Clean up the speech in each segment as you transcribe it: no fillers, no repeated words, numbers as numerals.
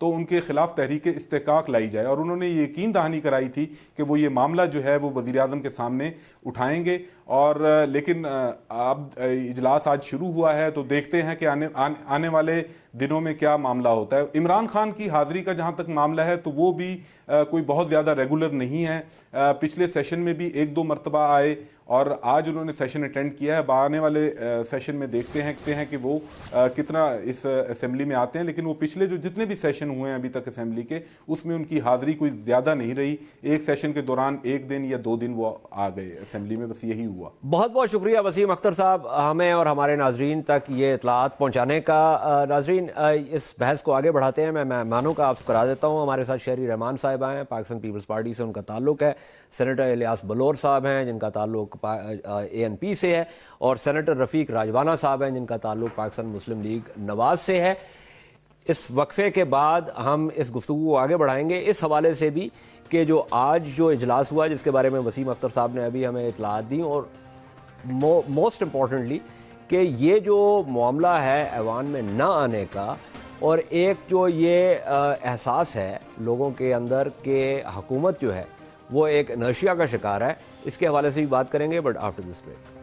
تو ان کے خلاف تحریک استحقاق لائی جائے، اور انہوں نے یہ یقین دہانی کرائی تھی کہ وہ یہ معاملہ جو ہے وہ وزیر اعظم کے سامنے اٹھائیں گے. اور لیکن اب اجلاس آج شروع ہوا ہے تو دیکھتے ہیں کہ آنے والے دنوں میں کیا معاملہ ہوتا ہے. عمران خان کی حاضری کا جہاں تک معاملہ ہے تو وہ بھی کوئی بہت زیادہ ریگولر نہیں ہے. پچھلے سیشن میں بھی ایک دو مرتبہ آئے اور آج انہوں نے سیشن اٹینڈ کیا ہے. آنے والے سیشن میں دیکھتے ہیں کہ وہ کتنا اس اسمبلی میں آتے ہیں، لیکن وہ پچھلے جو جتنے بھی سیشن ہوئے ہیں ابھی تک اسمبلی کے، اس میں ان کی حاضری کوئی زیادہ نہیں رہی. ایک سیشن کے دوران ایک دن یا 2 دن وہ آ گئے اسمبلی میں، بس یہی ہوا. بہت بہت شکریہ وسیم اختر صاحب ہمیں اور ہمارے ناظرین تک یہ اطلاعات پہنچانے کا. ناظرین اس بحث کو آگے بڑھاتے ہیں. میں مہمانوں کا آپ سے کرا دیتا ہوں. ہمارے ساتھ شہری رحمان صاحب ہیں، پاکستان پیپلز پارٹی سے ان کا تعلق ہے. سینیٹر الیاس بلور صاحب ہیں جن کا تعلق ANP سے ہے، اور سینیٹر رفیق راجوانہ صاحب ہیں جن کا تعلق پاکستان مسلم لیگ نواز سے ہے. اس وقفے کے بعد ہم اس گفتگو کو آگے بڑھائیں گے اس حوالے سے بھی کہ جو آج جو اجلاس ہوا جس کے بارے میں وسیم اختر صاحب نے ابھی ہمیں اطلاعات دیں، اور موسٹ امپورٹنٹلی کہ یہ جو معاملہ ہے ایوان میں نہ آنے کا، اور ایک جو یہ احساس ہے لوگوں کے اندر کہ حکومت جو ہے وہ ایک انرشیا کا شکار ہے، اس کے حوالے سے بھی بات کریں گے، but after this break.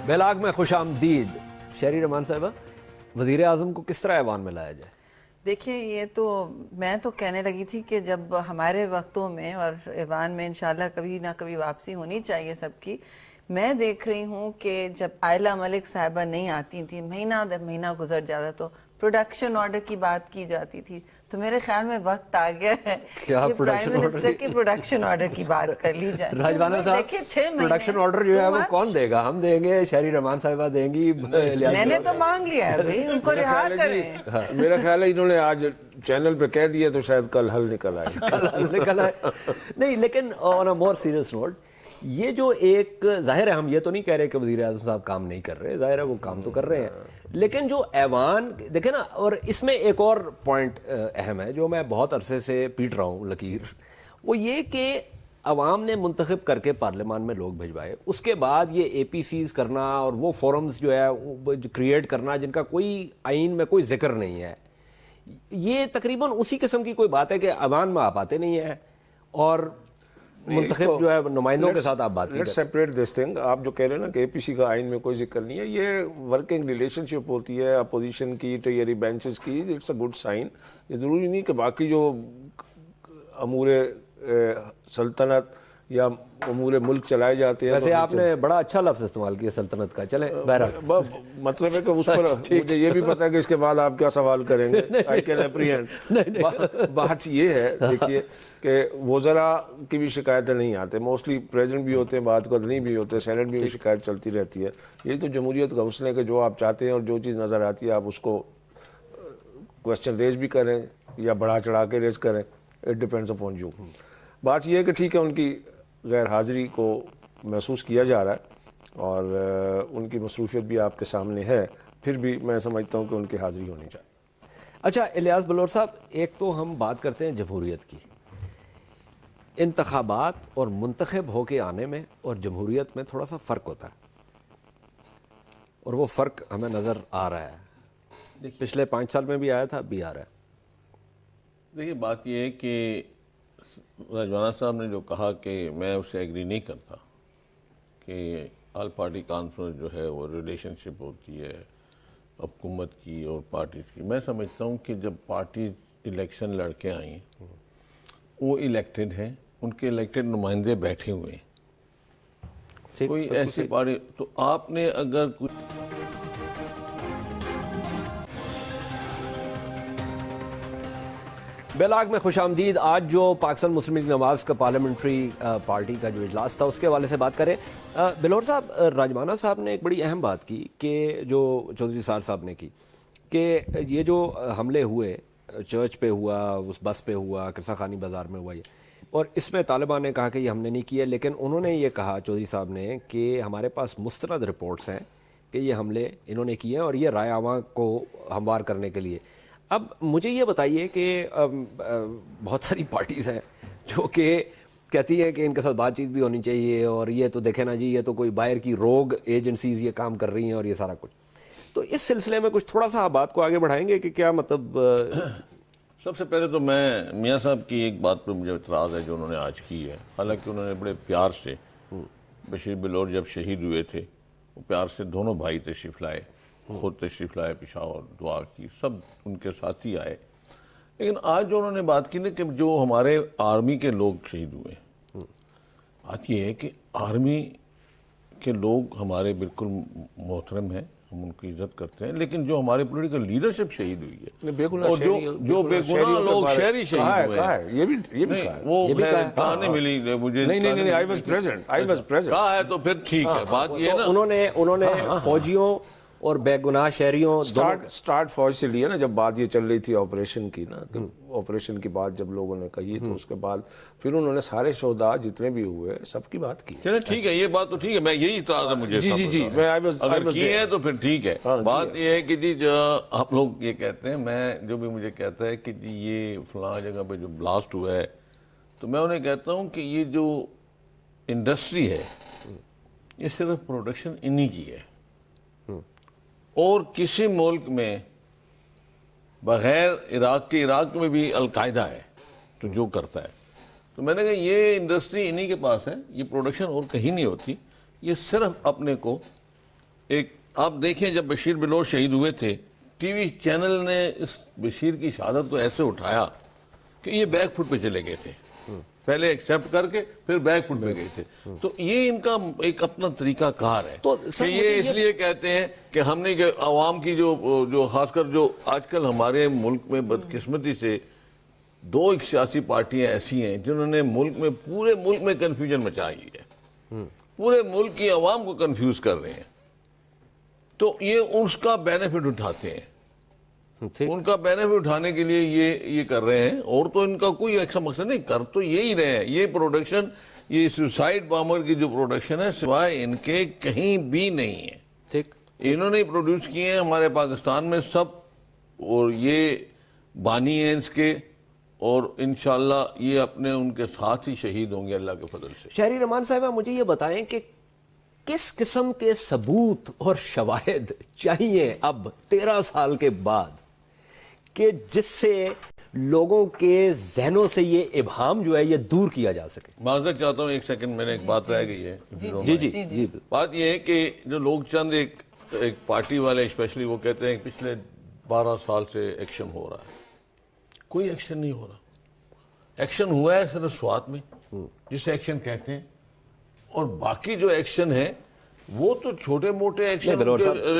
Blog میں خوش آمدید. شہری رحمان صاحبہ، وزیر اعظم کو کس طرح ایوان میں لایا جائے؟ دیکھیں، یہ تو میں تو کہنے لگی تھی کہ جب ہمارے وقتوں میں اور ایوان میں انشاءاللہ کبھی نہ کبھی واپسی ہونی چاہیے سب کی. میں دیکھ رہی ہوں کہ جب عائلہ ملک صاحبہ نہیں آتی تھی، مہینہ در مہینہ گزر جاتا تو پروڈکشن آرڈر کی بات کی جاتی تھی. تو میرے خیال میں وقت آ گیا ہے کہ پرائم منسٹر کی پروڈکشن آرڈر کی بات کر لی جائے. راجوانہ صاحب، دیکھیں 6 مہینے پروڈکشن آرڈر جو ہے وہ کون دے گا؟ ہم دیں گے، شہری رحمان صاحبہ دیں گی. میں نے تو مانگ لیا ہے بھائی، ان کو رہا کریں. میرا خیال ہے انہوں نے آج چینل پہ کہہ دیا تو شاید کل حل نکل آئے. نہیں، لیکن آن اے مور سیریس نوٹ، یہ جو ایک ظاہر ہے، ہم یہ تو نہیں کہہ رہے کہ وزیر اعظم صاحب کام نہیں کر رہے، ظاہر ہے وہ کام تو کر رہے ہیں، لیکن جو ایوان دیکھیں نا. اور اس میں ایک اور پوائنٹ اہم ہے جو میں بہت عرصے سے پیٹ رہا ہوں لکیر، وہ یہ کہ عوام نے منتخب کر کے پارلیمان میں لوگ بھجوائے، اس کے بعد یہ APCs کرنا اور وہ فورمز جو ہے کریٹ کرنا جن کا کوئی آئین میں کوئی ذکر نہیں ہے، یہ تقریباً اسی قسم کی کوئی بات ہے کہ عوام میں آپ آتے نہیں ہیں اور منتخب جو ہے نمائندوں کے ساتھ آپ بات کریں. Let's separate this thing. آپ جو کہہ رہے ہیں نا کہ APC کا آئین میں کوئی ذکر نہیں ہے، یہ ورکنگ ریلیشن شپ ہوتی ہے اپوزیشن کی، ٹیئری بینچز کی. It's a good sign. یہ ضروری نہیں کہ باقی جو امور سلطنت یا امور ملک چلائے جاتے ہیں. ویسے آپ نے بڑا اچھا لفظ استعمال کیا سلطنت کا. چلیں بہرحال، مطلب ہے کہ اس پر مجھے یہ بھی پتا ہے کہ اس کے بعد آپ کیا سوال کریں گے. I can apprehend. بات یہ ہے دیکھیے کہ وزراء کی بھی شکایتیں نہیں آتے، موسٹلی پریزیڈنٹ بھی ہوتے ہیں، بعد کو نہیں بھی ہوتے، سینٹ بھی شکایت چلتی رہتی ہے. یہ تو جمہوریت کا حسن ہے کہ جو آپ چاہتے ہیں اور جو چیز نظر آتی ہے آپ اس کو کوشچن ریز بھی کریں یا بڑھا چڑھا کے ریز کریں. It depends upon you. بات یہ ہے کہ ٹھیک ہے ان کی غیر حاضری کو محسوس کیا جا رہا ہے اور ان کی مصروفیت بھی آپ کے سامنے ہے، پھر بھی میں سمجھتا ہوں کہ ان کی حاضری ہونی چاہیے. اچھا الیاس بلور صاحب، ایک تو ہم بات کرتے ہیں جمہوریت کی. انتخابات اور منتخب ہو کے آنے میں اور جمہوریت میں تھوڑا سا فرق ہوتا ہے، اور وہ فرق ہمیں نظر آ رہا ہے. پچھلے 5 سال میں بھی آیا تھا، اب بھی آ رہا ہے. دیکھیے بات یہ ہے کہ راجوانہ صاحب نے جو کہا کہ میں اسے ایگری نہیں کرتا کہ آل پارٹی کانفرنس جو ہے وہ ریلیشن شپ ہوتی ہے حکومت کی اور پارٹیز کی. میں سمجھتا ہوں کہ جب پارٹی الیکشن لڑ کے آئیں، وہ الیکٹڈ ہیں، ان کے الیکٹڈ نمائندے بیٹھے ہوئے ہیں. کوئی ایسی پارٹی تو آپ نے اگر بیلاگ میں خوش آمدید. آج جو پاکستان مسلم لیگ نواز کا پارلیمنٹری پارٹی کا جو اجلاس تھا اس کے حوالے سے بات کریں. بلور صاحب، راجوانہ صاحب نے ایک بڑی اہم بات کی کہ جو چودھری سار صاحب نے کی کہ یہ جو حملے ہوئے چرچ پہ ہوا، اس بس پہ ہوا، قرصہ خانی بازار میں ہوا، یہ اور اس میں طالبان نے کہا کہ یہ ہم نے نہیں کیے، لیکن انہوں نے یہ کہا چودھری صاحب نے کہ ہمارے پاس مستند رپورٹس ہیں کہ یہ حملے انہوں نے کیے ہیں اور یہ رائے عواں کو ہموار کرنے کے لیے. اب مجھے یہ بتائیے کہ بہت ساری پارٹیز ہیں جو کہ کہتی ہیں کہ ان کے ساتھ بات چیت بھی ہونی چاہیے، اور یہ تو دیکھیں نا جی یہ تو کوئی باہر کی روگ ایجنسیز یہ کام کر رہی ہیں اور یہ سارا کچھ. تو اس سلسلے میں کچھ تھوڑا سا بات کو آگے بڑھائیں گے کہ کیا مطلب. سب سے پہلے تو میں میاں صاحب کی ایک بات پہ مجھے اعتراض ہے جو انہوں نے آج کی ہے. حالانکہ انہوں نے بڑے پیار سے بشیر بلور جب شہید ہوئے تھے وہ پیار سے دونوں بھائی تشریف لائے، خود تشریف لائے پشاور، دعا کی، سب ان کے ساتھی آئے. لیکن آج جو انہوں نے بات کی نا کہ جو ہمارے آرمی کے لوگ شہید ہوئے ہیں، بات یہ ہے کہ آرمی کے لوگ ہمارے بالکل محترم ہیں، ہم ان کی عزت کرتے ہیں، لیکن جو ہمارے پولیٹیکل لیڈرشپ شہید ہوئی ہے اور جو بے گناہ لوگ شہری شہید ہوئے ہیں، یہ بھی وہ کہاں نہیں ملی مجھے. نہیں I was present. کہا ہے تو پھر ٹھیک ہے. بات یہ ہے نا انہوں نے فوجیوں اور بے گناہ شہریوں سٹارٹ فوج سے لیا نا جب بات یہ چل رہی تھی آپریشن کی نا، آپریشن کی بات جب لوگوں نے کہی تو اس کے بعد پھر انہوں نے سارے شہداء جتنے بھی ہوئے سب کی بات کی. چلے ٹھیک ہے، یہ بات تو ٹھیک ہے، میں یہی اعتراض ہے مجھے. جی اگر کی ہے تو پھر ٹھیک ہے. بات یہ ہے کہ جی جو آپ لوگ یہ کہتے ہیں، میں جو بھی مجھے کہتا ہے کہ جی یہ فلاں جگہ پہ جو بلاسٹ ہوا ہے، تو میں انہیں کہتا ہوں کہ یہ جو انڈسٹری ہے یہ صرف پروڈکشن انہی کی ہے، اور کسی ملک میں بغیر عراق میں بھی القاعدہ ہے تو جو کرتا ہے. تو میں نے کہا یہ انڈسٹری انہی کے پاس ہے، یہ پروڈکشن اور کہیں نہیں ہوتی. یہ صرف اپنے کو ایک، آپ دیکھیں جب بشیر بلور شہید ہوئے تھے ٹی وی چینل نے اس بشیر کی شہادت کو ایسے اٹھایا کہ یہ بیک فٹ پہ چلے گئے تھے، پہلے ایکسپٹ کر کے پھر بیک فٹ پہ گئے تھے. تو یہ ان کا ایک اپنا طریقہ کار ہے کہ یہ اس لیے کہتے ہیں کہ ہم نے کہ عوام کی جو خاص کر جو آج کل ہمارے ملک میں بدقسمتی سے دو ایک سیاسی پارٹیاں ایسی ہیں جنہوں نے ملک میں پورے ملک میں کنفیوژن مچائی ہے، پورے ملک کی عوام کو کنفیوز کر رہے ہیں. تو یہ اس کا بینیفٹ اٹھاتے ہیں، ان کا بینیفٹ اٹھانے کے لیے یہ کر رہے ہیں. اور تو ان کا کوئی ایسا مقصد نہیں، کر تو یہی رہے ہیں. یہ پروڈکشن، یہ سوسائڈ بامر کی جو پروڈکشن ہے سوائے ان کے کہیں بھی نہیں ہے. ٹھیک، انہوں نے پروڈیوس کیے ہیں ہمارے پاکستان میں سب، اور یہ بانی ہیں اس کے، اور انشاءاللہ یہ اپنے ان کے ساتھ ہی شہید ہوں گے اللہ کے فضل سے. شہری رحمان صاحبہ مجھے یہ بتائیں کہ کس قسم کے ثبوت اور شواہد چاہیے اب 13 سال کے بعد کہ جس سے لوگوں کے ذہنوں سے یہ ابہام جو ہے یہ دور کیا جا سکے. معذرت چاہتا ہوں، ایک سیکنڈ، میں نے ایک بات رہ گئی ہے. جی بات یہ ہے کہ جو لوگ چند ایک پارٹی والے اسپیشلی وہ کہتے ہیں کہ پچھلے 12 سال سے ایکشن ہو رہا ہے. کوئی ایکشن نہیں ہو رہا. ایکشن ہوا ہے صرف سوات میں جسے ایکشن کہتے ہیں، اور باقی جو ایکشن ہے وہ تو چھوٹے موٹے ایکشن.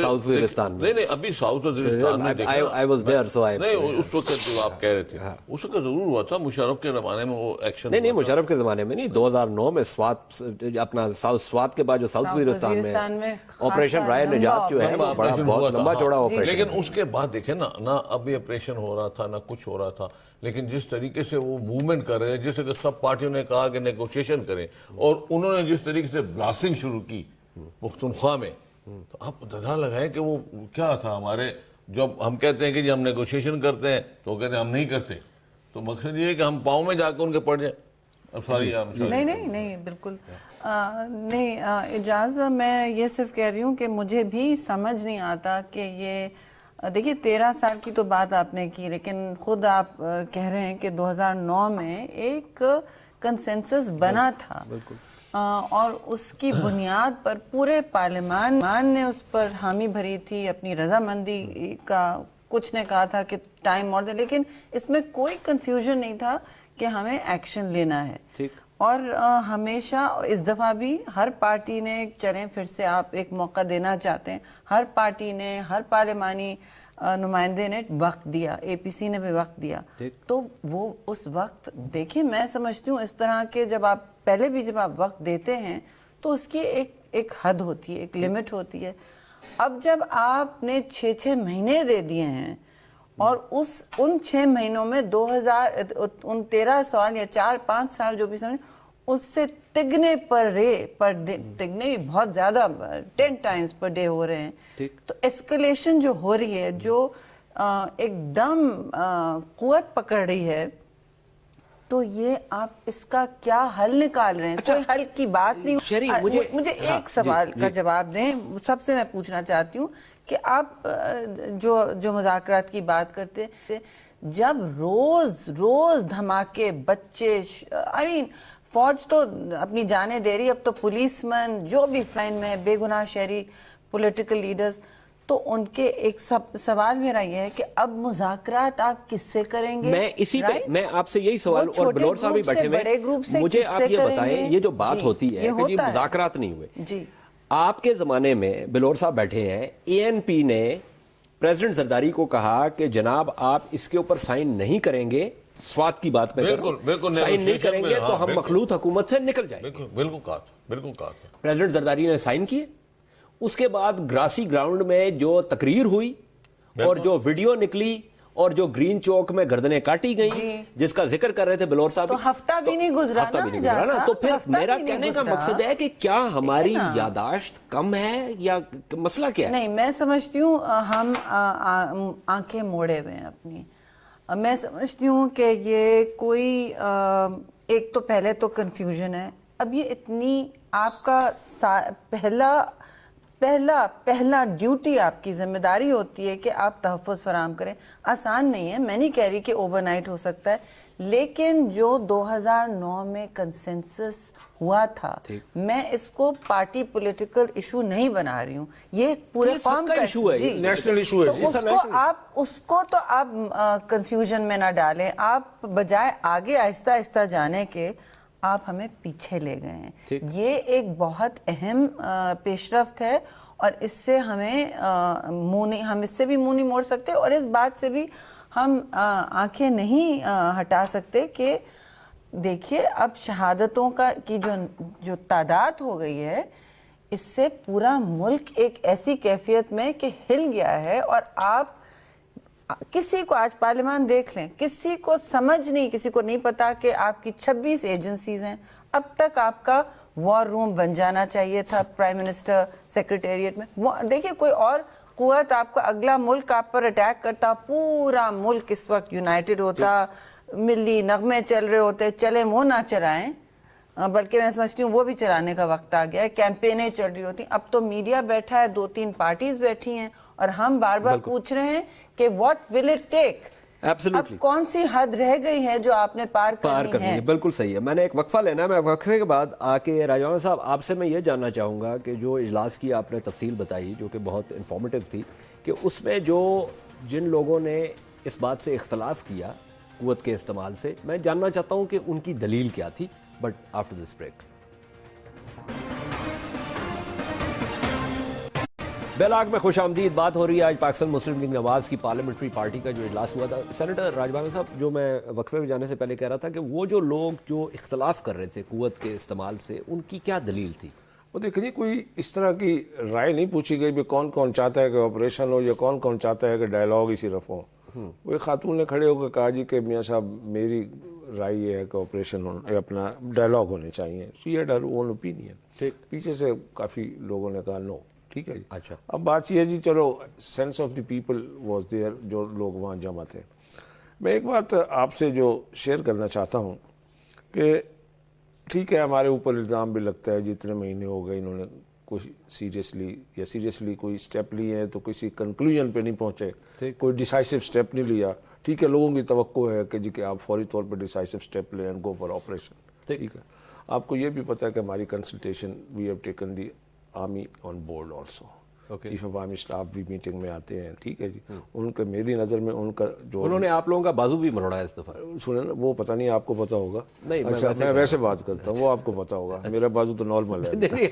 ساؤتھ وزیرستان میں نہیں، ابھی ساؤتھ وزیرستان میں نہیں، اس وقت جو آپ کہہ رہے تھے اس وقت ضرور ہوا تھا مشرف کے زمانے میں وہ ایکشن. نہیں، مشرف کے زمانے میں نہیں، 2009 میں سوات، اپنا سوات کے بعد جو ساؤتھ وزیرستان میں آپریشن رائے نجات جو ہے بہت لمبا چوڑا آپریشن. لیکن اس کے بعد دیکھیں نا، نہ ابھی آپریشن ہو رہا تھا نہ کچھ ہو رہا تھا، لیکن جس طریقے سے وہ موومنٹ کر رہے ہیں، جیسے کہ سب پارٹیوں نے کہا کہ نیگوشیشن کریں، اور انہوں نے جس طریقے سے بلاسٹنگ شروع کی پختونخوا میں، تو آپ اندازہ لگائیں کہ وہ کیا تھا. ہمارے جب ہم کہتے ہیں کہ جی ہم نیگوشیشن کرتے ہیں تو وہ کہتے ہیں ہم نہیں کرتے، تو مقصد یہ ہے کہ ہم پاؤں میں جا کے ان کے پڑ جائیں. نہیں بالکل نہیں. اجاز میں یہ صرف کہہ رہی ہوں کہ مجھے بھی سمجھ نہیں آتا کہ یہ دیکھیے 13 سال کی تو بات آپ نے کی، لیکن خود آپ کہہ رہے ہیں کہ 2009 میں ایک کنسنسس بنا تھا، اور اس کی بنیاد پر پورے پارلیمان نے اس پر حامی بھری تھی، اپنی رضامندی کا کچھ نے کہا تھا کہ ٹائم اور دے، لیکن اس میں کوئی کنفیوژن نہیں تھا کہ ہمیں ایکشن لینا ہے. اور ہمیشہ اس دفعہ بھی ہر پارٹی نے، چلیں پھر سے آپ ایک موقع دینا چاہتے ہیں، ہر پارٹی نے، ہر پارلیمانی نمائندے نے وقت دیا، اے پی سی نے بھی وقت دیا. تو وہ اس وقت دیکھیں، میں سمجھتی ہوں اس طرح کے جب آپ پہلے بھی جب آپ وقت دیتے ہیں تو اس کی ایک حد ہوتی ہے، ایک لمٹ ہوتی ہے. اب جب آپ نے 6 مہینے دے دیے ہیں، اور ان 6 مہینوں میں 13 سال یا 4-5 سال جو بھی سمجھ، اس سے تگنے تگنے بہت زیادہ 10 ٹائمز پر ڈے ہو رہے ہیں. تو ایسکلیشن جو ہو رہی ہے، جو ایک دم قوت پکڑ رہی ہے تو یہ آپ اس کا کیا حل نکال رہے ہیں؟ کوئی حل کی بات نہیں. مجھے ایک سوال کا جواب دیں. سب سے میں پوچھنا چاہتی ہوں کہ آپ جو مذاکرات کی بات کرتے ہیں، جب روز دھماکے، بچے، فوج تو اپنی جانیں دے رہی، اب تو پولیس مین جو بھی فائن میں بے گناہ شہری، پولیٹیکل لیڈرز، تو ان کے ایک سوال میرا یہ ہے کہ اب مذاکرات آپ کس سے کریں گے؟ میں آپ سے یہی سوال، اور بلور صاحب بھی بیٹھے ہوئے، مجھے آپ یہ بتائیں، یہ جو بات ہوتی ہے کہ یہ مذاکرات نہیں ہوئے، آپ کے زمانے میں بلور صاحب بیٹھے ہیں، اے این پی نے پریزیڈنٹ زرداری کو کہا کہ جناب آپ اس کے اوپر سائن نہیں کریں گے، سوات کی بات میں سائن نہیں کریں گے تو ہم مخلوط حکومت سے نکل جائیں گے. بالکل کہا. پریزیڈنٹ زرداری نے سائن کیے. اس کے بعد گراسی گراؤنڈ میں جو تقریر ہوئی اور جو ویڈیو نکلی اور جو گرین چوک میں گردنیں کاٹی گئیں، جس کا ذکر کر رہے تھے بلور صاحب، تو ہفتہ بھی نہیں گزرا نا. تو پھر میرا کہنے کا مقصد ہے کہ کیا ہماری یاداشت کم ہے یا مسئلہ کیا ہے؟ نہیں، میں سمجھتی ہوں ہم آنکھیں موڑے ہوئے ہیں اپنی. میں سمجھتی ہوں کہ یہ کوئی ایک تو پہلے تو کنفیوژن ہے. اب یہ اتنی آپ کا پہلا ڈیوٹی، آپ کی ذمہ داری ہوتی ہے کہ آپ تحفظ فراہم کریں. آسان نہیں ہے، میں نہیں کہہ رہی کہ اوور نائٹ ہو سکتا ہے، لیکن جو 2009 میں کنسنسس ہوا تھا، میں اس کو پارٹی پولیٹیکل ایشو نہیں بنا رہی ہوں، یہ پورے قوم کا ایشو ہے، نیشنل ایشو ہے. اس کو تو آپ کنفیوژن میں نہ ڈالیں. آپ بجائے آگے آہستہ آہستہ جانے کے، آپ ہمیں پیچھے لے گئے ہیں. یہ ایک بہت اہم پیش رفت ہے اور اس سے ہم اس سے بھی منہ نہیں موڑ سکتے اور اس بات سے بھی ہم آنکھیں نہیں ہٹا سکتے کہ دیکھیے اب شہادتوں کی جو تعداد ہو گئی ہے، اس سے پورا ملک ایک ایسی کیفیت میں کہ ہل گیا ہے. اور آپ کسی کو آج پارلیمان دیکھ لیں، کسی کو سمجھ نہیں، کسی کو نہیں پتا کہ آپ کی 26 ایجنسیز ہیں. اب تک آپ کا وار روم بن جانا چاہیے تھا پرائم منسٹر سیکریٹریٹ میں. دیکھیے کوئی اور قوت، آپ کا اگلا ملک آپ پر اٹیک کرتا، پورا ملک اس وقت یونائٹڈ ہوتا، ملی نغمے چل رہے ہوتے. چلے وہ نہ چلائیں، بلکہ میں سمجھتی ہوں وہ بھی چلانے کا وقت آ گیا ہے. کیمپینیں چل رہی ہوتی. اب تو میڈیا بیٹھا ہے، 2-3 پارٹیز بیٹھی ہیں اور ہم بار بار پوچھ رہے ہیں کہ واٹ ول اٹ ٹیک. اب کون سی حد رہ گئی ہے جو آپ نے پار کرنی ہے؟ بالکل صحیح ہے. میں نے ایک وقفہ لینا ہے. میں وقفے کے بعد آ کے راجوانہ صاحب آپ سے میں یہ جاننا چاہوں گا کہ جو اجلاس کی آپ نے تفصیل بتائی جو کہ بہت انفارمیٹیو تھی، کہ اس میں جن لوگوں نے اس بات سے اختلاف کیا قوت کے استعمال سے، میں جاننا چاہتا ہوں کہ ان کی دلیل کیا تھی. But after this break. Blog میں خوش آمدید. بات ہو رہی ہے آج پاکستان مسلم لیگ نواز کی پارلیمنٹری پارٹی کا جو اجلاس ہوا تھا. سینیٹر راجوانہ صاحب، جو میں وقفے میں جانے سے پہلے کہہ رہا تھا کہ وہ جو لوگ جو اختلاف کر رہے تھے قوت کے استعمال سے، ان کی کیا دلیل تھی؟ وہ دیکھیے، کوئی اس طرح کی رائے نہیں پوچھی گئی بھی کون کون چاہتا ہے کہ آپریشن ہو یا کون کون چاہتا ہے کہ ڈائلاگ ہی صرف ہو. وہ ایک خاتون نے کھڑے ہو کے کہا جی کہ میاں صاحب میری رائے یہ ہے کہ آپریشن اپنا ڈائلاگ ہونے چاہیے. She had her own opinion. پیچھے سے کافی لوگوں نے کہا نو. ٹھیک ہے جی. اچھا، اب بات یہ ہے جی، چلو sense of the people was there, جو لوگ وہاں جمع تھے. میں ایک بات آپ سے جو شیئر کرنا چاہتا ہوں کہ ٹھیک ہے، ہمارے اوپر الزام بھی لگتا ہے جتنے مہینے ہو گئے انہوں نے کوئی سیریسلی کوئی سٹیپ لیے ہیں تو کسی کنکلوژن پہ نہیں پہنچے، کوئی ڈیسائسو سٹیپ نہیں لیا. ٹھیک ہے، لوگوں کی توقع ہے کہ جی کہ آپ فوری طور پہ ڈیسائسو سٹیپ لیں اینڈ گو فار آپریشن. ٹھیک ہے، آپ کو یہ بھی پتا ہے کہ ہماری consultation we have taken the army on board also. Chief of army staff بھی میٹنگ میں آتے ہیں. ٹھیک ہے جی. ان کے میری نظر میں ان کا جو انہوں نے آپ لوگوں کا بازو بھی مروڑا ہے اس دفعہ. سنیں نا، وہ پتہ نہیں آپ کو پتا ہوگا. نہیں، اچھا، میں ویسے بات کرتا ہوں، وہ آپ کو پتا ہوگا. میرا بازو تو نارمل ہے.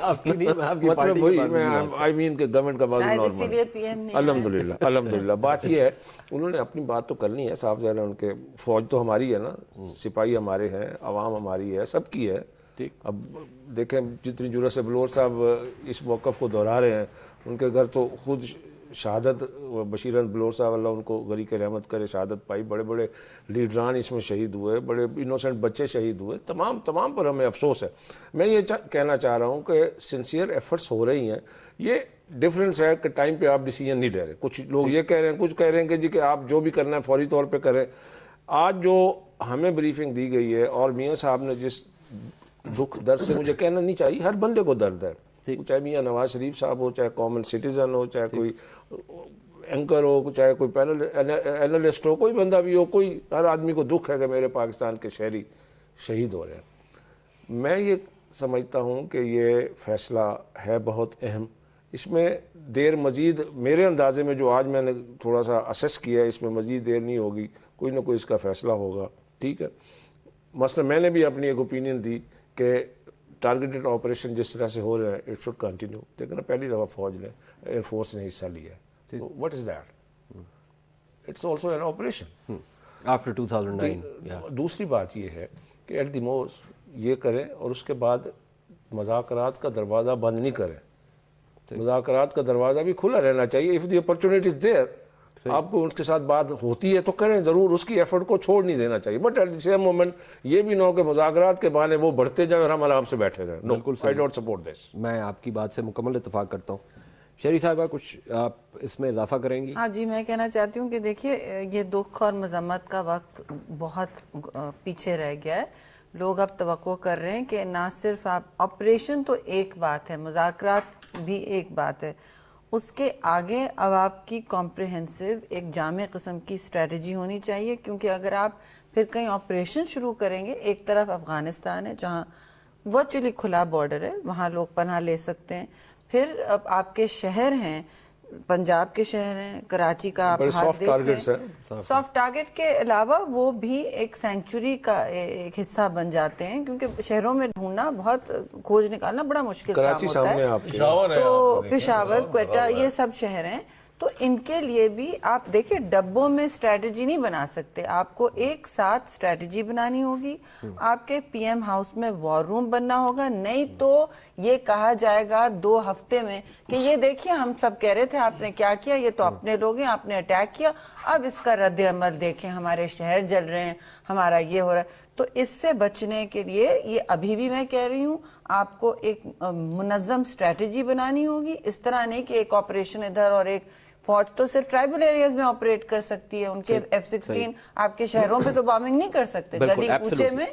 مطلب وہی میں آئی مین کہ گورنمنٹ کا بازو نارمل ہے. الحمدللہ. بات یہ ہے انہوں نے اپنی بات تو کرنی ہے. صاحب ذرا ان کے فوج تو ہماری ہے نا، سپاہی ہمارے ہیں، عوام ہماری ہے، سب کی ہے. اب دیکھیں جتنی جرأت سے بلور صاحب اس موقف کو دہرا رہے ہیں، ان کے گھر تو خود شہادت، بشیر احمد بلور صاحب اللہ ان کو غریق رحمت کرے، شہادت پائی. بڑے بڑے لیڈران اس میں شہید ہوئے، بڑے انوسنٹ بچے شہید ہوئے. تمام پر ہمیں افسوس ہے. میں یہ کہنا چاہ رہا ہوں کہ سنسیئر ایفرٹس ہو رہی ہیں. یہ ڈفرینس ہے کہ ٹائم پہ آپ ڈیسیجن نہیں لے رہے. کچھ لوگ یہ کہہ رہے ہیں, کچھ کہہ رہے ہیں کہ جی کہ آپ جو بھی کرنا ہے فوری طور پہ کریں. آج جو ہمیں بریفنگ دی گئی ہے اور میاں صاحب نے جس دکھ درد سے, مجھے کہنا نہیں چاہیے, ہر بندے کو درد ہے, چاہے میاں نواز شریف صاحب ہو, چاہے کامن سٹیزن ہو, چاہے کوئی اینکر ہو, چاہے کوئی اینالسٹ ہو, کوئی بندہ بھی ہو, کوئی ہر آدمی کو دکھ ہے کہ میرے پاکستان کے شہری شہید ہو رہے ہیں. میں یہ سمجھتا ہوں کہ یہ فیصلہ ہے بہت اہم. اس میں دیر مزید میرے اندازے میں جو آج میں نے تھوڑا سا اسیس کیا ہے, اس میں مزید دیر نہیں ہوگی, کوئی نہ کوئی اس کا فیصلہ ہوگا. ٹھیک ہے, مثلا میں نے بھی اپنی ایک اوپینین دی کہ ٹارگیٹڈ آپریشن جس طرح سے ہو رہے ہیں اٹ شوڈ کنٹینیو. لیکن پہلی دفعہ فوج نے, ایئر فورس نے حصہ لیا ہے. What is that? It's also an operation after 2009. دوسری بات یہ ہے کہ ایٹ دی موسٹ یہ کریں اور اس کے بعد مذاکرات کا دروازہ بند نہیں کریں. مذاکرات کا دروازہ بھی کھلا رہنا چاہیے. If the opportunity is there, آپ کو ان کے ساتھ بات ہوتی ہے تو کریں ضرور, اس کی ایفرٹ کو چھوڑ نہیں دینا چاہیے. But at the same moment یہ بھی نہ ہو کہ مذاکرات کے بہانے وہ بڑھتے جائیں اور ہم آرام سے بیٹھے رہیں. بالکل, آئی ڈونٹ سپورٹ دس. میں آپ کی بات سے مکمل اتفاق کرتا ہوں. شہری صاحبہ کچھ آپ اس میں اضافہ کریں گی؟ ہاں جی, میں کہنا چاہتی ہوں کہ دیکھیے یہ دکھ اور مذمت کا وقت بہت پیچھے رہ گیا ہے. لوگ اب توقع کر رہے ہیں کہ نہ صرف آپ آپریشن تو ایک بات ہے, مذاکرات بھی ایک بات ہے, اس کے آگے اب آپ کی کمپریہنسو ایک جامع قسم کی اسٹریٹجی ہونی چاہیے. کیونکہ اگر آپ پھر کہیں آپریشن شروع کریں گے, ایک طرف افغانستان ہے جہاں ورچولی کھلا بارڈر ہے, وہاں لوگ پناہ لے سکتے ہیں, پھر اب آپ کے شہر ہیں, پنجاب کے شہر ہیں, کراچی کا آپ سافٹ ٹارگیٹس ہیں. سافٹ ٹارگیٹ کے علاوہ وہ بھی ایک سینچوری کا ایک حصہ بن جاتے ہیں, کیونکہ شہروں میں ڈھونڈنا بہت, کھوج نکالنا بڑا مشکل کام ہوتا ہے. تو پشاور, کوئٹہ, یہ سب شہر ہیں. تو ان کے لیے بھی آپ دیکھیں ڈبوں میں اسٹریٹجی نہیں بنا سکتے, آپ کو ایک ساتھ اسٹریٹجی بنانی ہوگی. آپ کے پی ایم ہاؤس میں وار روم بننا ہوگا, نہیں تو یہ کہا جائے گا 2 ہفتے میں کہ یہ دیکھیے ہم سب کہہ رہے تھے آپ نے کیا کیا, یہ تو اپنے لوگ ہیں, آپ نے اٹیک کیا, اب اس کا رد عمل دیکھیں, ہمارے شہر جل رہے ہیں, ہمارا یہ ہو رہا ہے. تو اس سے بچنے کے لیے یہ ابھی بھی میں کہہ رہی ہوں آپ کو ایک منظم اسٹریٹجی بنانی ہوگی. اس طرح نہیں کہ ایک آپریشن ادھر اور ایک فوج تو صرف ٹرائبل ایریاز میں آپریٹ کر سکتی ہے, ان کے F-16 آپ کے شہروں پہ تو بامنگ نہیں کر سکتے گلی کوچے میں.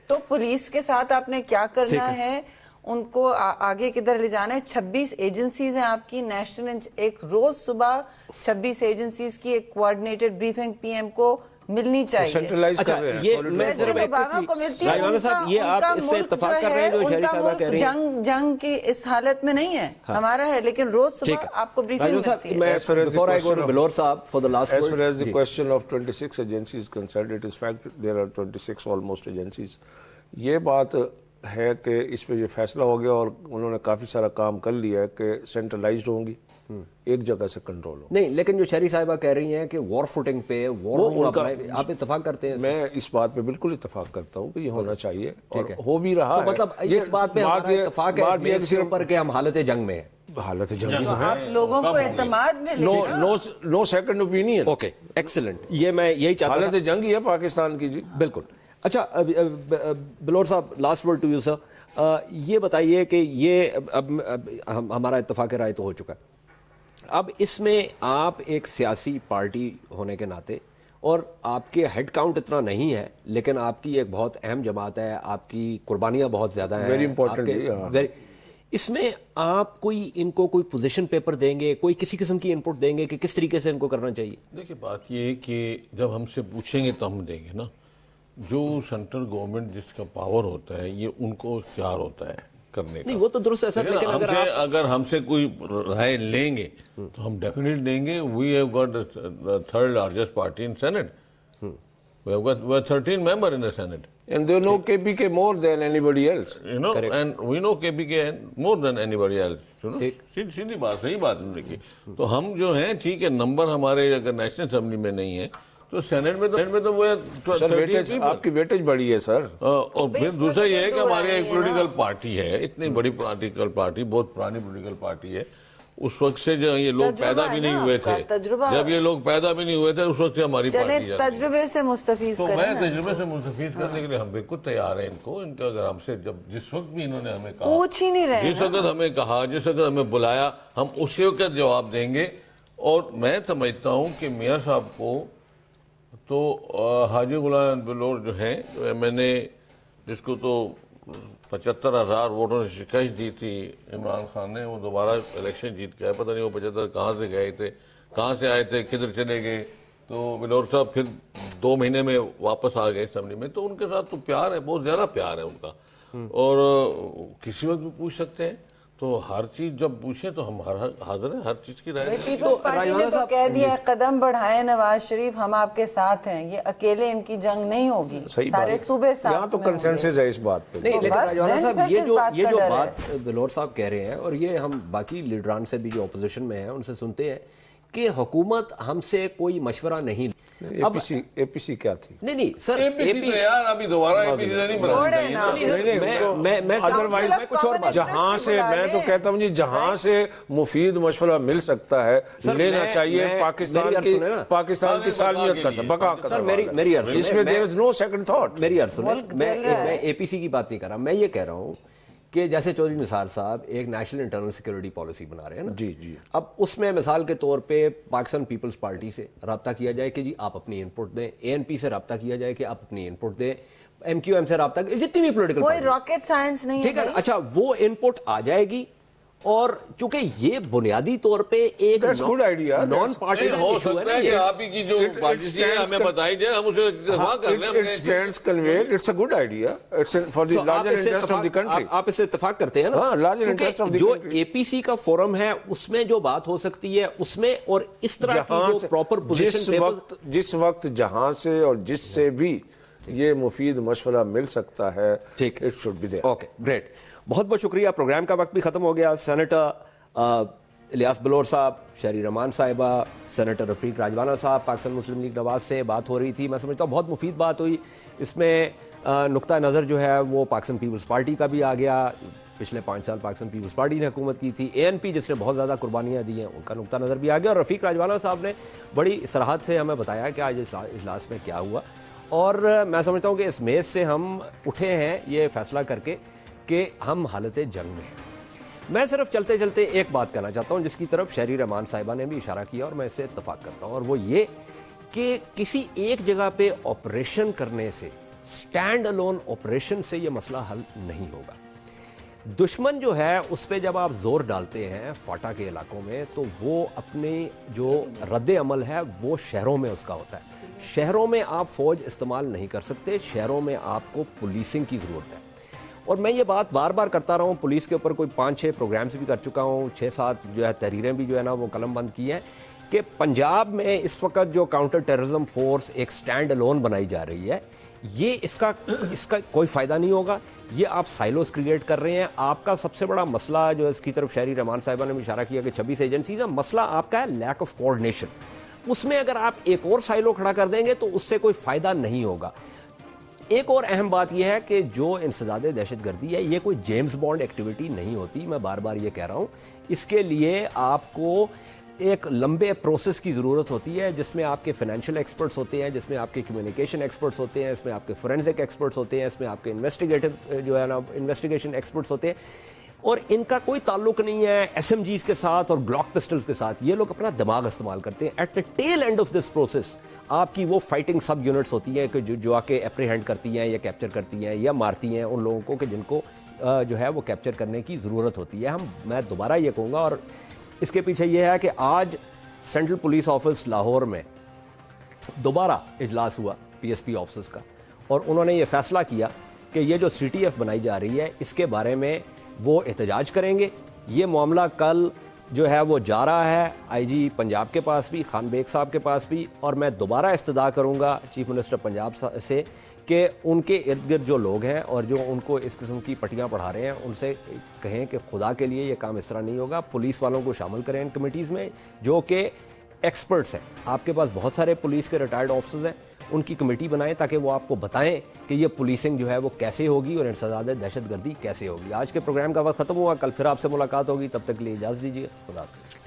تو پولیس کے ساتھ آپ نے کیا کرنا ہے, ان کو آگے کدھر لے جانا ہے. 26 ایجنسیز ہیں آپ کی نیشنل, ایک روز صبح 26 ایجنسیز کی ایک کوآرڈینیٹڈ بریفنگ پی ایم کو ملنی چاہیے. سینٹرلائز کر رہے ہیں. یہ میں صرف رائیوانہ صاحب, یہ آپ اس سے اتفاق کر رہے ہیں جو شہری صاحبہ کہہ رہی ہیں؟ جنگ کی اس حالت میں نہیں ہے, ہمارا ہے, لیکن روز صبح آپ کو بریفنگ ملتی ہے. Before I go to Bilor صاحب for the last word. As far as the question of 26 agencies concerned, it is fact there are 26 almost agencies. یہ بات ہے کہ اس پہ یہ فیصلہ ہو گیا اور انہوں نے کافی سارا کام کر لیا ہے کہ سینٹرلائزڈ ہوں گی, ایک جگہ سے کنٹرول ہو. نہیں, لیکن جو شہری صاحبہ کہہ رہی ہیں کہ وار فوٹنگ پہ آپ اتفاق کرتے ہیں؟ میں اس بات پہ بالکل اتفاق کرتا ہوں کہ یہ ہونا چاہیے اور ہو بھی رہا ہے. مطلب اس بات پہ اتفاق ہے اس پر کہ ہم حالت جنگ میں ہیں. حالت جنگ تو ہے, لوگوں کو اعتماد میں نو سیکنڈ اوپینین. اوکے, ایکسلنٹ, یہ میں یہی چاہتا ہوں. حالت جنگ ہی ہے پاکستان کی. جی بالکل. اچھا بلور صاحب, last word to you sir. یہ بتائیے کہ یہ اب ہمارا اتفاق رائے تو ہو چکا ہے, اب اس میں آپ ایک سیاسی پارٹی ہونے کے ناطے, اور آپ کے ہیڈ کاؤنٹ اتنا نہیں ہے لیکن آپ کی ایک بہت اہم جماعت ہے, آپ کی قربانیاں بہت زیادہ ہیں, ویری امپورٹنٹ. اس میں آپ ان کو کوئی پوزیشن پیپر دیں گے, کوئی کسی قسم کی انپٹ دیں گے کہ کس طریقے سے ان کو کرنا چاہیے؟ دیکھیں بات یہ ہے کہ جب ہم سے پوچھیں گے تو ہم دیں گے نا. جو سینٹرل گورنمنٹ جس کا پاور ہوتا ہے یہ ان کو اختیار ہوتا ہے کرنے کا. نہیں وہ تو درست ہے سر, لیکن اگر ہم سے کوئی رائے لیں گے تو ہم ڈیفینیٹلی لیں گے. We have got the third largest party in Senate. We have got 13 members in the Senate. And they know KPK more than anybody else. You know, and we know KPK more than anybody else. سیدھی بات, صحیح بات ہے کی. تو ہم جو ہیں ٹھیک ہے, نمبر ہمارے اگر نیشنل اسمبلی میں نہیں ہے تو سینٹ میں تو وہ آپ کی ویٹیج بڑی ہے سر. اور پھر دوسرا یہ ہے کہ ہماری ایک پولیٹیکل پارٹی ہے, اتنی بڑی پولیٹیکل پارٹی, بہت پرانی پولیٹیکل پارٹی ہے, اس وقت سے جو یہ لوگ پیدا بھی نہیں ہوئے تھے, جب یہ لوگ پیدا بھی نہیں ہوئے تھے اس وقت سے ہماری پارٹی ہے. تجربے سے مستفیض تو کریں. میں تجربے سے مستفیض کرنے کے لیے ہم بالکل تیار ہیں. ان کا اگر ہم سے جس وقت بھی انہوں نے ہمیں کہا, پوچھ ہی نہیں رہے, جس وقت ہمیں کہا, جس وقت ہمیں بلایا, ہم اسی وقت جواب دیں گے. اور میں سمجھتا ہوں کہ میاں صاحب کو تو حاجی غلام بلور جو ہیں, جو ایم این اے, جس کو تو 75,000 ووٹوں نے شکست دی تھی عمران خان نے, وہ دوبارہ الیکشن جیت کے آئے. پتہ نہیں وہ 75 کہاں سے گئے تھے, کہاں سے آئے تھے, کدھر چلے گئے. تو بلور صاحب پھر 2 مہینے میں واپس آ گئے اسمبلی میں. تو ان کے ساتھ تو پیار ہے, بہت زیادہ پیار ہے ان کا, اور کسی وقت بھی پوچھ سکتے ہیں. تو ہر چیز جب پوچھیں تو ہم حاضر ہیں ہر چیز کی رائے. پیپلز پارٹی نے تو کہہ دیا قدم بڑھائے نواز شریف, ہم آپ کے ساتھ ہیں, یہ اکیلے ان کی جنگ نہیں ہوگی, سارے صوبے ساتھ. یہاں تو کنسنسس ہے اس بات پہ. نہیں لیکن راجوانا صاحب یہ جو بات بلور صاحب کہہ رہے ہیں, اور یہ ہم باقی لیڈران سے بھی جو اپوزیشن میں ہیں ان سے سنتے ہیں کہ حکومت ہم سے کوئی مشورہ نہیں. اے پی سی کیا تھی؟ نہیں سر, ابھی دوبارہ میں کچھ اور بات, جہاں سے میں تو کہتا ہوں جی, جہاں سے مفید مشورہ مل سکتا ہے لینا چاہیے. پاکستان کی سالمیت کا بقا کا سر, میری عرض اس میں there is no second thought. میری عرض سنیں, میں اے پی سی کی بات نہیں کر رہا, میں یہ کہہ رہا ہوں کہ جیسے چودھری نثار صاحب ایک نیشنل انٹرنل سیکورٹی پالیسی بنا رہے ہیں نا, جی اب اس میں مثال کے طور پہ پاکستان پیپلز پارٹی سے رابطہ کیا جائے کہ جی آپ اپنی ان پٹ دیں, اے این پی سے رابطہ کیا جائے کہ آپ اپنی ان پٹ دیں, ایم کیو ایم سے رابطہ, جتنی بھی پولیٹیکل کوئی راکٹ سائنس نہیں ہے. ٹھیک ہے, اچھا وہ ان پٹ آ جائے گی, اور چونکہ یہ بنیادی طور پہ ایک نان پارٹی ہو سکتا ہے کہ آپ ہی کی جو پالیسی ہے ہمیں بتائی جائے, ہم اسے اتفاق کر لیں. آپ اس سے اتفاق کرتے ہیں نا, جو اے پی سی کا فورم ہے اس میں جو بات ہو سکتی ہے اس میں, اور اس طرح کی جو پراپر پوزیشن جس وقت جہاں سے اور جس سے بھی یہ مفید مشورہ مل سکتا ہے, ٹھیک, it should be there. Okay great, بہت بہت شکریہ. پروگرام کا وقت بھی ختم ہو گیا. سینیٹر الیاس بلور صاحب, شہری رحمان صاحبہ, سینیٹر رفیق راجوانہ صاحب, پاکستان مسلم لیگ نواز سے بات ہو رہی تھی. میں سمجھتا ہوں بہت مفید بات ہوئی. اس میں نقطہ نظر جو ہے وہ پاکستان پیپلز پارٹی کا بھی آ گیا. پچھلے 5 سال پاکستان پیپلز پارٹی نے حکومت کی تھی. اے این پی جس نے بہت زیادہ قربانیاں دی ہیں, ان کا نقطہ نظر بھی آ گیا. اور رفیق راجوانہ صاحب نے بڑی صراحت سے ہمیں بتایا کہ آج اجلاس میں کیا ہوا. اور میں سمجھتا ہوں کہ اس میز سے ہم اٹھے ہیں یہ فیصلہ کر کے کہ ہم حالت جنگ میں ہیں. میں صرف چلتے چلتے ایک بات کہنا چاہتا ہوں جس کی طرف شہری رحمان صاحبہ نے بھی اشارہ کیا, اور میں اس سے اتفاق کرتا ہوں, اور وہ یہ کہ کسی ایک جگہ پہ آپریشن کرنے سے, سٹینڈ الون آپریشن سے یہ مسئلہ حل نہیں ہوگا. دشمن جو ہے اس پہ جب آپ زور ڈالتے ہیں فاٹا کے علاقوں میں, تو وہ اپنی جو رد عمل ہے وہ شہروں میں اس کا ہوتا ہے. شہروں میں آپ فوج استعمال نہیں کر سکتے, شہروں میں آپ کو پولیسنگ کی ضرورت ہے. اور میں یہ بات بار بار کرتا رہا ہوں, پولیس کے اوپر کوئی 5-6 پروگرامز بھی کر چکا ہوں, 6-7 جو ہے تحریریں بھی جو ہے نا وہ قلم بند کی ہیں, کہ پنجاب میں اس وقت جو کاؤنٹر ٹیررزم فورس ایک سٹینڈ الون بنائی جا رہی ہے, یہ اس کا کوئی فائدہ نہیں ہوگا. یہ آپ سائلوز کریٹ کر رہے ہیں. آپ کا سب سے بڑا مسئلہ جو اس کی طرف شہری رحمان صاحبہ نے بھی اشارہ کیا کہ 26 ایجنسیز ہیں, مسئلہ آپ کا ہے لیک آف کوآرڈینیشن. اس میں اگر آپ ایک اور سائلو کھڑا کر دیں گے تو اس سے کوئی فائدہ نہیں ہوگا. ایک اور اہم بات یہ ہے کہ جو انسداد دہشت گردی ہے یہ کوئی جیمز بانڈ ایکٹیویٹی نہیں ہوتی. میں بار بار یہ کہہ رہا ہوں, اس کے لیے آپ کو ایک لمبے پروسیس کی ضرورت ہوتی ہے, جس میں آپ کے فائنینشیل ایکسپرٹس ہوتے ہیں, جس میں آپ کے کمیونیکیشن ایکسپرٹس ہوتے ہیں, اس میں آپ کے فورینزک ایکسپرٹس ہوتے ہیں, اس میں آپ کے انویسٹیگیٹو جو ہے نا انویسٹیگیشن ایکسپرٹس ہوتے ہیں, اور ان کا کوئی تعلق نہیں ہے ایس ایم جیز کے ساتھ اور گلاک پسٹلز کے ساتھ. یہ لوگ اپنا دماغ استعمال کرتے ہیں. At the tail end of this process آپ کی وہ فائٹنگ سب یونٹس ہوتی ہیں کہ جو آ کے اپریہینڈ کرتی ہیں یا کیپچر کرتی ہیں یا مارتی ہیں ان لوگوں کو کہ جن کو جو ہے وہ کیپچر کرنے کی ضرورت ہوتی ہے. میں دوبارہ یہ کہوں گا, اور اس کے پیچھے یہ ہے کہ آج سینٹرل پولیس آفس لاہور میں دوبارہ اجلاس ہوا پی ایس پی آفسز کا, اور انہوں نے یہ فیصلہ کیا کہ یہ جو سی ٹی ایف بنائی جا رہی ہے اس کے بارے میں وہ احتجاج کریں گے. یہ معاملہ کل جو ہے وہ جا رہا ہے آئی جی پنجاب کے پاس بھی, خان بیگ صاحب کے پاس بھی, اور میں دوبارہ استدعا کروں گا چیف منسٹر پنجاب سے کہ ان کے ارد گرد جو لوگ ہیں اور جو ان کو اس قسم کی پٹیاں پڑھا رہے ہیں ان سے کہیں کہ خدا کے لیے یہ کام اس طرح نہیں ہوگا. پولیس والوں کو شامل کریں ان کمیٹیز میں جو کہ ایکسپرٹس ہیں. آپ کے پاس بہت سارے پولیس کے ریٹائرڈ آفیسرز ہیں, ان کی کمیٹی بنائیں تاکہ وہ آپ کو بتائیں کہ یہ پولیسنگ جو ہے وہ کیسے ہوگی اور انسداد دہشت گردی کیسے ہوگی۔ آج کے پروگرام کا وقت ختم ہوا، کل پھر آپ سے ملاقات ہوگی، تب تک کے لیے اجازت دیجیے، خدا حافظ۔